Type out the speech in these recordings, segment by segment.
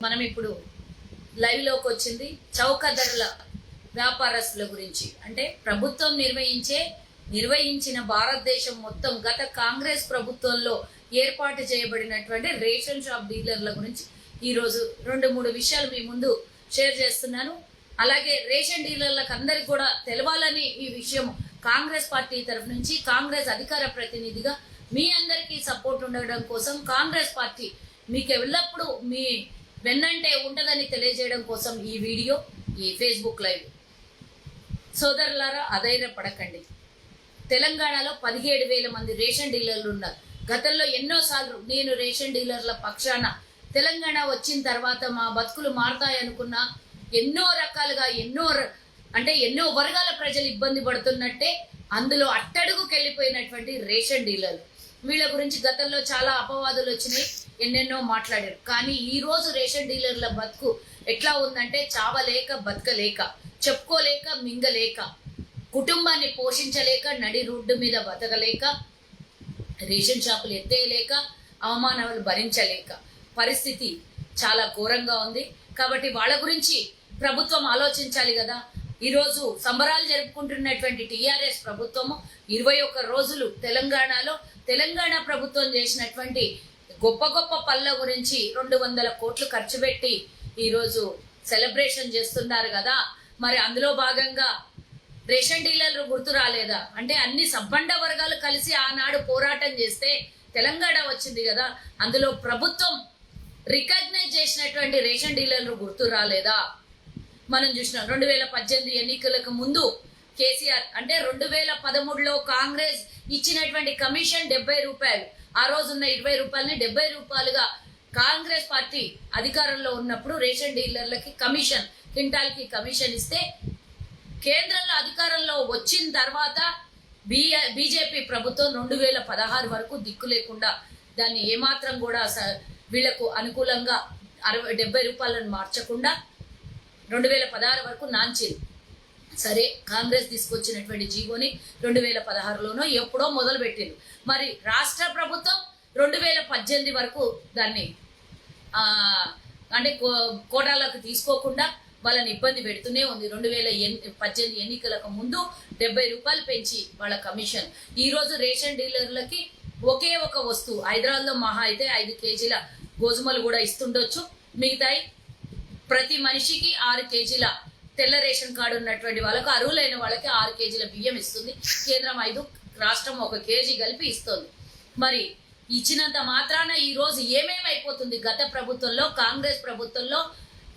మనం ఇప్పుడు లైవ్ లోకి వచ్చింది చౌక ధరల వ్యాపారస్తుల గురించి. అంటే ప్రభుత్వం నిర్వహించిన భారతదేశం మొత్తం గత కాంగ్రెస్ ప్రభుత్వంలో ఏర్పాటు చేయబడినటువంటి రేషన్ షాప్ డీలర్ల గురించి ఈరోజు 2-3 విషయాలు మీ ముందు షేర్ చేస్తున్నాను. అలాగే రేషన్ డీలర్లకు అందరికి కూడా తెలవాలని ఈ విషయం కాంగ్రెస్ పార్టీ తరఫు నుంచి కాంగ్రెస్ అధికార ప్రతినిధిగా మీ అందరికీ సపోర్ట్ ఉండడం కోసం కాంగ్రెస్ పార్టీ మీకు ఎల్లప్పుడూ మీ వెన్నంటే ఉంటదని తెలియజేయడం కోసం ఈ వీడియో, ఈ ఫేస్బుక్ లైవ్. సోదరులారా, అధైర్యపడకండి. తెలంగాణలో 17,000 మంది రేషన్ డీలర్లు ఉన్నారు. గతంలో ఎన్నోసార్లు నేను రేషన్ డీలర్ల పక్షాన తెలంగాణ వచ్చిన తర్వాత మా బతుకులు మారుతాయనుకున్నా ఎన్నో రకాలుగా ఎన్నో వర్గాల ప్రజలు ఇబ్బంది పడుతున్నట్టే అందులో అట్టడుగుకి వెళ్ళిపోయినటువంటి రేషన్ డీలర్లు. వీళ్ళ గురించి గతంలో చాలా అపవాదులు వచ్చినాయి, ఎన్నెన్నో మాట్లాడారు. కానీ ఈ రోజు రేషన్ డీలర్ల బతుకు ఎట్లా ఉందంటే చావలేక, బతకలేక, చెప్పుకోలేక, మింగలేక, కుటుంబాన్ని పోషించలేక, నడి రోడ్డు మీద బతకలేక, రేషన్ షాపులు ఎత్తేయలేక, అవమానాలు భరించలేక పరిస్థితి చాలా ఘోరంగా ఉంది. కాబట్టి వాళ్ళ గురించి ప్రభుత్వం ఆలోచించాలి కదా. ఈరోజు సంబరాలు జరుపుకుంటున్నటువంటి టీఆర్ఎస్ ప్రభుత్వము 21 రోజులు తెలంగాణలో తెలంగాణ ప్రభుత్వం చేసినటువంటి గొప్ప గొప్ప పనుల గురించి 200 కోట్లు ఖర్చు పెట్టి ఈరోజు సెలబ్రేషన్ చేస్తున్నారు కదా. మరి అందులో భాగంగా రేషన్ డీలర్లు గుర్తు రాలేదా? అంటే అన్ని సబ్బండ వర్గాలు కలిసి ఆనాడు పోరాటం చేస్తే తెలంగాణ వచ్చింది కదా. అందులో ప్రభుత్వం రికగ్నైజ్ చేసినటువంటి రేషన్ డీలర్లు గుర్తు రాలేదా? మనం చూసినాం 2018 ఎన్నికలకు ముందు కేసీఆర్ అంటే 2013లో కాంగ్రెస్ ఇచ్చినటువంటి కమిషన్ 70 రూపాయలు, ఆ రోజున్న 20 రూపాయలని 70 రూపాయలుగా కాంగ్రెస్ పార్టీ అధికారంలో ఉన్నప్పుడు రేషన్ డీలర్లకి కమిషన్, క్వింటాల్కి కమిషన్ ఇస్తే కేంద్రంలో అధికారంలో వచ్చిన తర్వాత బీజేపీ ప్రభుత్వం 2016 వరకు దిక్కు లేకుండా దాన్ని ఏమాత్రం కూడా వీళ్లకు అనుకూలంగా 70 రూపాయలను మార్చకుండా 2016 వరకు నాంచింది. సరే, కాంగ్రెస్ తీసుకొచ్చినటువంటి జీవోని 2016లోనో ఎప్పుడో మొదలు పెట్టింది. మరి రాష్ట్ర ప్రభుత్వం 2018 వరకు దాన్ని అంటే కోటాలకు తీసుకోకుండా వాళ్ళని ఇబ్బంది పెడుతూనే ఉంది. 2018 ఎన్నికలకు ముందు 70 రూపాయలు పెంచి వాళ్ళ కమిషన్. ఈ రోజు రేషన్ డీలర్లకి ఒకే ఒక వస్తువు, హైదరాబాద్లో మహా అయితే 5 కేజీల గోధుమలు కూడా ఇస్తుండొచ్చు, మిగతాయి ప్రతి మనిషికి 6 కేజీల తెల్ల రేషన్ కార్డు ఉన్నటువంటి వాళ్ళకు, అర్హులైన వాళ్ళకి 6 కేజీల బియ్యం ఇస్తుంది. కేంద్రం 5, రాష్ట్రం 1 కేజీ కలిపి ఇస్తుంది. మరి ఇచ్చినంత మాత్రాన ఈ రోజు ఏమేమైపోతుంది? గత ప్రభుత్వంలో కాంగ్రెస్ ప్రభుత్వంలో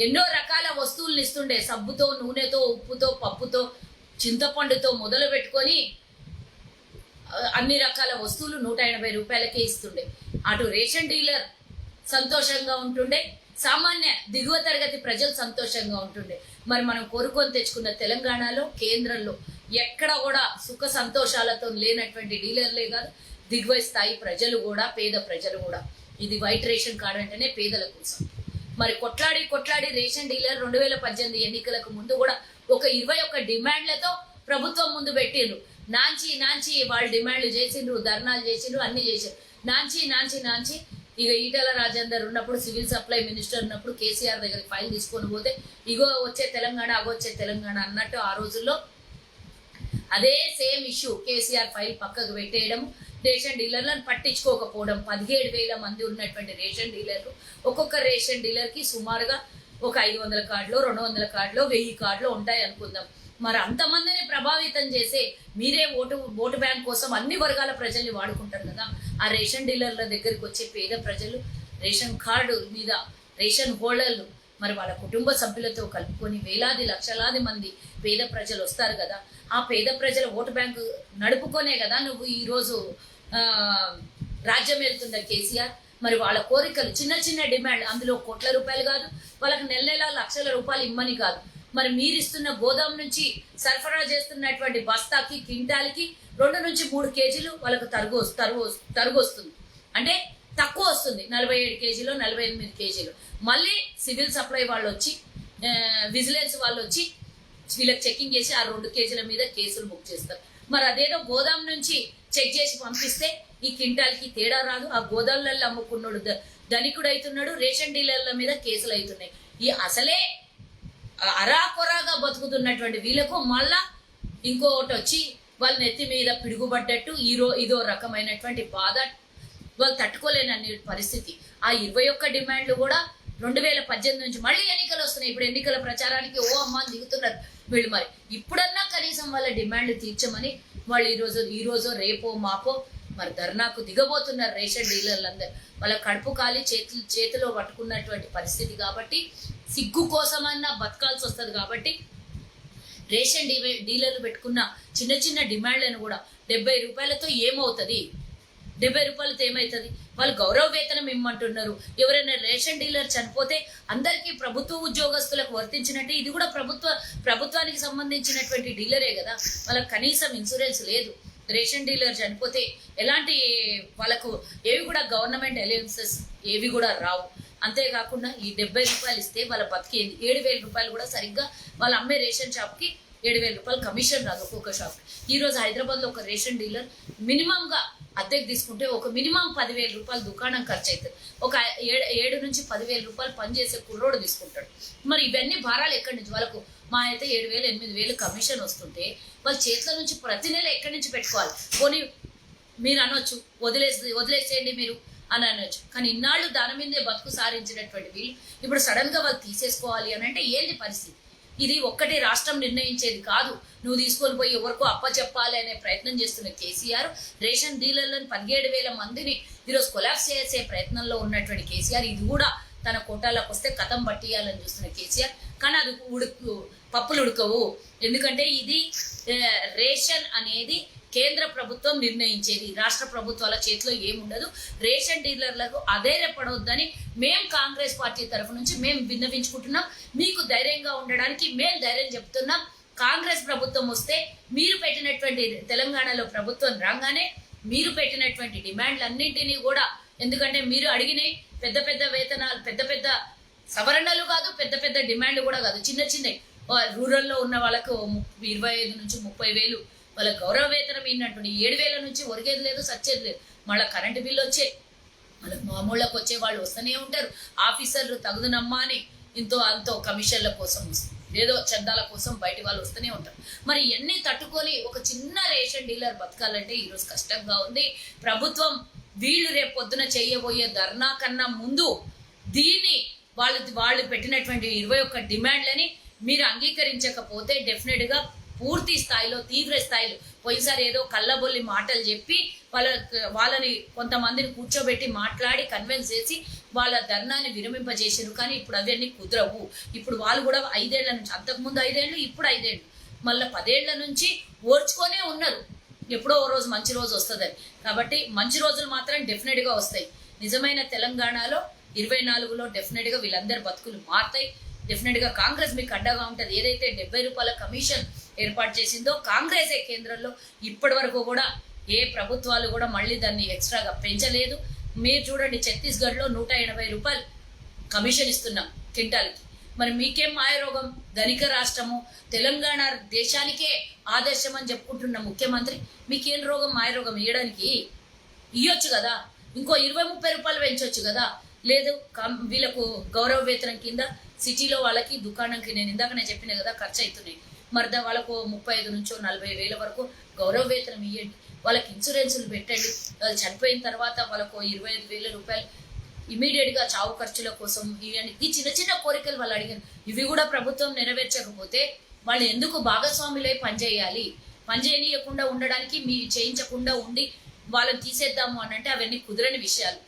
ఎన్నో రకాల వస్తువులను ఇస్తుండే, సబ్బుతో, నూనెతో, ఉప్పుతో, పప్పుతో, చింతపండుతో మొదలు పెట్టుకొని అన్ని రకాల వస్తువులు 180 రూపాయలకే ఇస్తుండే. అటు రేషన్ డీలర్ సంతోషంగా ఉంటుండే, సామాన్య దిగువ తరగతి ప్రజలు సంతోషంగా ఉంటుండే. మరి మనం కోరుకొని తెచ్చుకున్న తెలంగాణలో కేంద్రంలో ఎక్కడ కూడా సుఖ సంతోషాలతో లేనటువంటి డీలర్లే కాదు, దిగువ స్థాయి ప్రజలు కూడా, పేద ప్రజలు కూడా. ఇది వైట్ రేషన్ కార్డు అంటేనే పేదల కోసం. మరి కొట్లాడి రేషన్ డీలర్ 2018 ఎన్నికలకు ముందు కూడా ఒక 21 డిమాండ్లతో ప్రభుత్వం ముందు పెట్టిండ్రు. నాంచి వాళ్ళు డిమాండ్లు చేసిండ్రు, ధర్నాలు చేసిండ్రు, అన్ని చేసిండ్రు. నాంచి ఇక ఈటల రాజేందర్ ఉన్నప్పుడు, సివిల్ సప్లై మినిస్టర్ ఉన్నప్పుడు కేసీఆర్ దగ్గరికి ఫైల్ తీసుకొని పోతే ఇగో వచ్చే తెలంగాణ, అగొచ్చే తెలంగాణ అన్నట్టు ఆ రోజుల్లో అదే సేమ్ ఇష్యూ కేసీఆర్ ఫైల్ పక్కకు పెట్టేయడం, రేషన్ డీలర్లను పట్టించుకోకపోవడం. 17,000 మంది ఉన్నటువంటి రేషన్ డీలర్లు, ఒక్కొక్క రేషన్ డీలర్కి సుమారుగా ఒక 500 కార్డులో, 200 కార్డులో, 1000 కార్డులో ఉంటాయి అనుకుందాం. మరి అంతమందిని ప్రభావితం చేసే మీరే ఓటు బ్యాంక్ కోసం అన్ని వర్గాల ప్రజల్ని వాడుకుంటారు కదా. ఆ రేషన్ డీలర్ల దగ్గరికి వచ్చే పేద ప్రజలు, రేషన్ కార్డు మీద రేషన్ హోల్డర్లు, మరి వాళ్ళ కుటుంబ సభ్యులతో కలుపుకొని వేలాది లక్షలాది మంది పేద ప్రజలు వస్తారు కదా. ఆ పేద ప్రజల ఓటు బ్యాంకు నడుపుకొనే కదా నువ్వు ఈరోజు రాజ్యం వెళ్తున్న కేసీఆర్. మరి వాళ్ళ కోరికలు చిన్న డిమాండ్, అందులో కోట్ల రూపాయలు కాదు, వాళ్ళకి నెల లక్షల రూపాయలు ఇమ్మని కాదు. మరి మీరిస్తున్న గోదాం నుంచి సరఫరా చేస్తున్నటువంటి బస్తాకి, క్వింటాల్కి 2 నుంచి 3 కేజీలు వాళ్ళకు తరుగు వస్తుంది. అంటే తక్కువ వస్తుంది, 47 కేజీలు, 48 కేజీలు. మళ్ళీ సివిల్ సప్లై వాళ్ళు వచ్చి, విజిలెన్స్ వాళ్ళు వచ్చి వీళ్ళకి చెకింగ్ చేసి ఆ 2 కేజీల మీద కేసులు బుక్ చేస్తారు. మరి అదేదో గోదాం నుంచి చెక్ చేసి పంపిస్తే ఈ క్వింటాల్కి తేడా రాదు. ఆ గోదాంలలో అమ్ముకున్నాడు ధనికుడు అవుతున్నాడు, రేషన్ డీలర్ల మీద కేసులు అవుతున్నాయి. ఈ అసలే అరాకొరాగా బతుకుతున్నటువంటి వీళ్ళకు మళ్ళా ఇంకోటి వచ్చి వాళ్ళ నెత్తి మీద పిడుగుపడ్డట్టు ఇదో రకమైనటువంటి బాధ, వాళ్ళు తట్టుకోలేని పరిస్థితి. ఆ 21 డిమాండ్లు కూడా 2018 నుంచి మళ్ళీ ఎన్నికలు వస్తున్నాయి. ఇప్పుడు ఎన్నికల ప్రచారానికి ఓ అమ్మ దిగుతున్నారు వీళ్ళు. మరి ఇప్పుడన్నా కనీసం వాళ్ళ డిమాండ్లు తీర్చమని వాళ్ళు ఈరోజు రేపో మాపో మరి ధర్నాకు దిగబోతున్నారు రేషన్ డీలర్లందరూ. వాళ్ళ కడుపు కాలి చేతిలో పట్టుకున్నటువంటి పరిస్థితి కాబట్టి సిగ్గు కోసమన్నా బతకాల్సి వస్తుంది. కాబట్టి రేషన్ డీలర్లు పెట్టుకున్న చిన్న చిన్న డిమాండ్లను కూడా 70 రూపాయలతో ఏమవుతుంది? 70 రూపాయలతో ఏమవుతుంది? వాళ్ళు గౌరవ వేతనం ఇమ్మంటున్నారు. ఎవరైనా రేషన్ డీలర్ చనిపోతే అందరికీ ప్రభుత్వ ఉద్యోగస్తులకు వర్తించినట్టు ఇది కూడా ప్రభుత్వానికి సంబంధించినటువంటి డీలరే కదా. వాళ్ళకి కనీసం ఇన్సూరెన్స్ లేదు. రేషన్ డీలర్ చనిపోతే ఎలాంటి వాళ్ళకు ఏవి కూడా గవర్నమెంట్ అలయన్సెస్ ఏవి కూడా రావు. అంతేకాకుండా ఈ 70 రూపాయలు ఇస్తే వాళ్ళ బతికేది 7,000 రూపాయలు కూడా సరిగ్గా వాళ్ళు అమ్మే రేషన్ షాప్కి 7,000 రూపాయలు కమిషన్ రాదు ఒక్కొక్క షాప్. ఈ రోజు హైదరాబాద్లో ఒక రేషన్ డీలర్ మినిమంగా అద్దెకు తీసుకుంటే ఒక మినిమం 10,000 రూపాయలు దుకాణం ఖర్చు అవుతుంది. ఒక 7 నుంచి 10,000 రూపాయలు పనిచేసే కుర్రోడు తీసుకుంటాడు. మరి ఇవన్నీ భారాలు ఎక్కడి నుంచి? వాళ్ళకు మా అయితే 7,000 8,000 కమిషన్ వస్తుంటే వాళ్ళ చేతుల నుంచి ప్రతి నెల ఎక్కడి నుంచి పెట్టుకోవాలి? పోనీ మీరు అనొచ్చు వదిలేసేయండి మీరు అని అనొచ్చు. కానీ ఇన్నాళ్ళు దాని మీదే బతుకు సారించినటువంటి వీళ్ళు ఇప్పుడు సడన్ గా వాళ్ళు తీసేసుకోవాలి అని అంటే ఏంటి పరిస్థితి? ఇది ఒక్కటే రాష్ట్రం నిర్ణయించేది కాదు. నువ్వు తీసుకొని పోయి ఎవరికో అప్పచెప్పాలి అనే ప్రయత్నం చేస్తున్న కేసీఆర్ రేషన్ డీలర్లను 17,000 మందిని ఈరోజు కొలాప్స్ చేసే ప్రయత్నంలో ఉన్నటువంటి కేసీఆర్ ఇది కూడా తన కోటాలకు వస్తే కథం పట్టియాలని చూస్తున్న కేసీఆర్. కానీ అది పప్పులు ఉడకవు. ఎందుకంటే ఇది రేషన్ అనేది కేంద్ర ప్రభుత్వం నిర్ణయించేది, రాష్ట్ర ప్రభుత్వాల చేతిలో ఏముండదు. రేషన్ డీలర్లకు అధైర్యపడవద్దని మేము కాంగ్రెస్ పార్టీ తరఫు నుంచి మేము విన్నవించుకుంటున్నాం. మీకు ధైర్యంగా ఉండడానికి మేము ధైర్యం చెప్తున్నాం. కాంగ్రెస్ ప్రభుత్వం వస్తే మీరు పెట్టినటువంటి తెలంగాణలో ప్రభుత్వం రాగానే మీరు పెట్టినటువంటి డిమాండ్లన్నింటినీ కూడా, ఎందుకంటే మీరు అడిగినాయి పెద్ద పెద్ద వేతనాలు, పెద్ద పెద్ద సవరణలు కాదు, పెద్ద పెద్ద డిమాండ్లు కూడా కాదు, చిన్న చిన్నవి. రూరల్లో ఉన్న వాళ్ళకు 25 నుంచి 30,000 వాళ్ళ గౌరవ వేతనం ఏంటంటే 7,000 నుంచి ఒరిగేది లేదు, సచ్చేది లేదు. మళ్ళీ కరెంటు బిల్లు వచ్చే వాళ్ళకి మామూళ్ళకి వచ్చే వాళ్ళు వస్తూనే ఉంటారు. ఆఫీసర్లు తగుదనమ్మా అని అంతో కమిషన్ల కోసం ఏదో చందాల కోసం బయట వాళ్ళు వస్తూనే ఉంటారు. మరి ఇవన్నీ తట్టుకొని ఒక చిన్న రేషన్ డీలర్ బతకాలంటే ఈరోజు కష్టంగా ఉంది. ప్రభుత్వం వీళ్ళు రేపు పొద్దున చేయబోయే ధర్నా కన్నా ముందు దీన్ని వాళ్ళు పెట్టినటువంటి 21 డిమాండ్లని మీరు అంగీకరించకపోతే డెఫినెట్ గా పూర్తి స్థాయిలో తీవ్ర స్థాయిలో పోయినసారి ఏదో కళ్ళబొల్లి మాటలు చెప్పి వాళ్ళని కొంతమందిని కూర్చోబెట్టి మాట్లాడి కన్విన్స్ చేసి వాళ్ళ ధర్నాన్ని విరమింపజేసారు. కానీ ఇప్పుడు అవన్నీ కుదరవు. ఇప్పుడు వాళ్ళు కూడా 5 ఏళ్ల నుంచి, అంతకుముందు 5 ఏళ్ళు, ఇప్పుడు 5 ఏళ్ళు, మళ్ళీ 10 ఏళ్ల నుంచి ఓర్చుకొనే ఉన్నారు. ఎప్పుడో ఓ రోజు మంచి రోజు వస్తుందని. కాబట్టి మంచి రోజులు మాత్రం డెఫినెట్ గా వస్తాయి. నిజమైన తెలంగాణలో 24లో డెఫినెట్ గా వీళ్ళందరి బతుకులు మారుతాయి. డెఫినెట్ గా కాంగ్రెస్ మీకు అండగా ఉంటుంది. ఏదైతే 70 రూపాయల కమిషన్ ఏర్పాటు చేసిందో కాంగ్రెసే కేంద్రంలో ఇప్పటి వరకు కూడా ఏ ప్రభుత్వాలు కూడా మళ్ళీ దాన్ని ఎక్స్ట్రాగా పెంచలేదు. మీరు చూడండి, ఛత్తీస్గఢ్లో 180 రూపాయలు కమిషన్ ఇస్తున్నాం క్వింటాల్కి. మరి మీకేం మాయరోగం? ధనిక రాష్ట్రము, తెలంగాణ దేశానికే ఆదర్శం అని చెప్పుకుంటున్న ముఖ్యమంత్రి మీకేం రోగం మాయరోగం ఇవ్వడానికి? ఇవ్వచ్చు కదా, ఇంకో 20-30 రూపాయలు పెంచవచ్చు కదా. లేదు, వీళ్ళకు గౌరవ వేతనం కింద సిటీలో వాళ్ళకి దుకాణంకి నేను ఇందాకనే చెప్పిన కదా ఖర్చు అవుతున్నాయి. మరి వాళ్ళకు 35 నుంచి 40,000 వరకు గౌరవ వేతనం ఇవ్వండి. వాళ్ళకి ఇన్సూరెన్సులు పెట్టండి. వాళ్ళు చనిపోయిన తర్వాత వాళ్ళకు 25,000 రూపాయలు ఇమీడియట్గా చావు ఖర్చుల కోసం ఇవ్వండి. ఈ చిన్న చిన్న కోరికలు వాళ్ళు అడిగారు. ఇవి కూడా ప్రభుత్వం నెరవేర్చకపోతే వాళ్ళు ఎందుకు భాగస్వాములై పనిచేయాలి? పనిచేయనీయకుండా ఉండడానికి చేయించకుండా ఉండి వాళ్ళని తీసేద్దాము అని అంటే అవన్నీ కుదరని విషయాలు.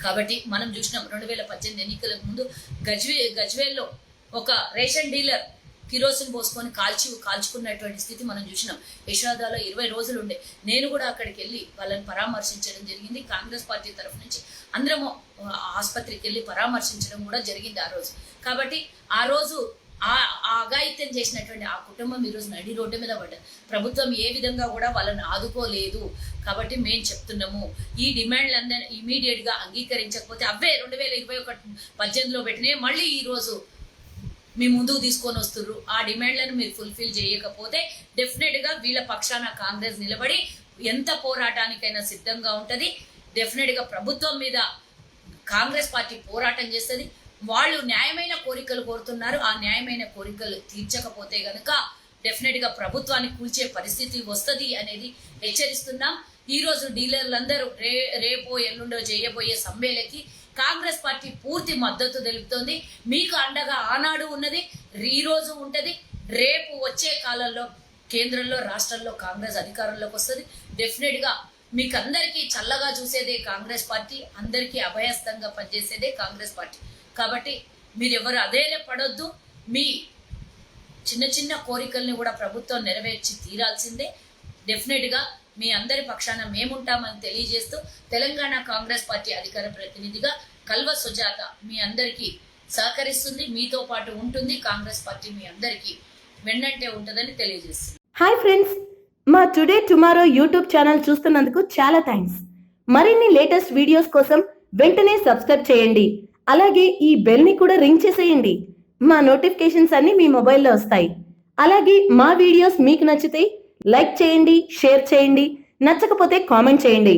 కాబట్టి మనం చూసినాం 2018 ఎన్నికలకు ముందు గజ్వేల్లో ఒక రేషన్ డీలర్ కిరోసిన్ పోసుకొని కాల్చుకున్నటువంటి స్థితి మనం చూసినాం. యశోదాలో 20 రోజులు ఉండే. నేను కూడా అక్కడికి వెళ్ళి వాళ్ళని పరామర్శించడం జరిగింది. కాంగ్రెస్ పార్టీ తరఫు నుంచి అందరము ఆసుపత్రికి వెళ్ళి పరామర్శించడం కూడా జరిగింది ఆ రోజు. కాబట్టి ఆ రోజు ఆ అఘాయిత్యం చేసినటువంటి ఆ కుటుంబం ఈరోజు నడి రోడ్డు మీద పడ్డారు. ప్రభుత్వం ఏ విధంగా కూడా వాళ్ళని ఆదుకోలేదు. కాబట్టి మేము చెప్తున్నాము, ఈ డిమాండ్లందరూ ఇమీడియట్ గా అంగీకరించకపోతే అవే 2021-18లో పెట్టినే మళ్ళీ ఈ రోజు మీ ముందుకు తీసుకొని వస్తున్నారు. ఆ డిమాండ్లను మీరు ఫుల్ఫిల్ చేయకపోతే డెఫినెట్ గా వీళ్ళ పక్షాన కాంగ్రెస్ నిలబడి ఎంత పోరాటానికైనా సిద్ధంగా ఉంటది. డెఫినెట్ గా ప్రభుత్వం మీద కాంగ్రెస్ పార్టీ పోరాటం చేస్తుంది. వాళ్ళు న్యాయమైన కోరికలు కోరుతున్నారు. ఆ న్యాయమైన కోరికలు తీర్చకపోతే గనుక డెఫినెట్ గా ప్రభుత్వాన్ని కూల్చే పరిస్థితి వస్తుంది అనేది హెచ్చరిస్తున్నాం. ఈ రోజు డీలర్లందరూ రేపో ఎల్లుండో చేయబోయే సమ్మెలకి కాంగ్రెస్ పార్టీ పూర్తి మద్దతు తెలుపుతోంది. మీకు అండగా ఆనాడు ఉన్నది, ఈ రోజు ఉంటది, రేపు వచ్చే కాలంలో కేంద్రంలో రాష్ట్రంలో కాంగ్రెస్ అధికారంలోకి వస్తుంది. డెఫినెట్ గా మీకు అందరికీ చల్లగా చూసేదే కాంగ్రెస్ పార్టీ, అందరికీ అభయస్థంగా పనిచేసేదే కాంగ్రెస్ పార్టీ. కాబట్టి మీరు ఎవరు అదేలే పడొద్దు. మీ చిన్న చిన్న కోరికల్ని కూడా ప్రభుత్వం నెరవేర్చి తీరాల్సిందే. డెఫినెట్ గా మీ అందరి పక్షాన మేముంటామని తెలియజేస్తూ తెలంగాణ కాంగ్రెస్ పార్టీ అధికార ప్రతినిధిగా కల్వ సుజాత మీ అందరికీ సహకరిస్తుంది, మీతో పాటు ఉంటుంది. కాంగ్రెస్ పార్టీ మీ అందరికీ వెన్నంటే ఉంటుందని తెలియజేస్తుంది. హాయ్ ఫ్రెండ్స్, మా టుడే టుమారో యూట్యూబ్ ఛానల్ చూస్తున్నందుకు చాలా థ్యాంక్స్. మరిన్ని లేటెస్ట్ వీడియోస్ కోసం వెంటనే సబ్స్క్రైబ్ చేయండి. అలాగే ఈ బెల్ని కూడా రింగ్ చేసేయండి. మా నోటిఫికేషన్స్ అన్ని మీ మొబైల్లో వస్తాయి. అలాగే మా వీడియోస్ మీకు నచ్చితే లైక్ చేయండి, షేర్ చేయండి, నచ్చకపోతే కామెంట్ చేయండి.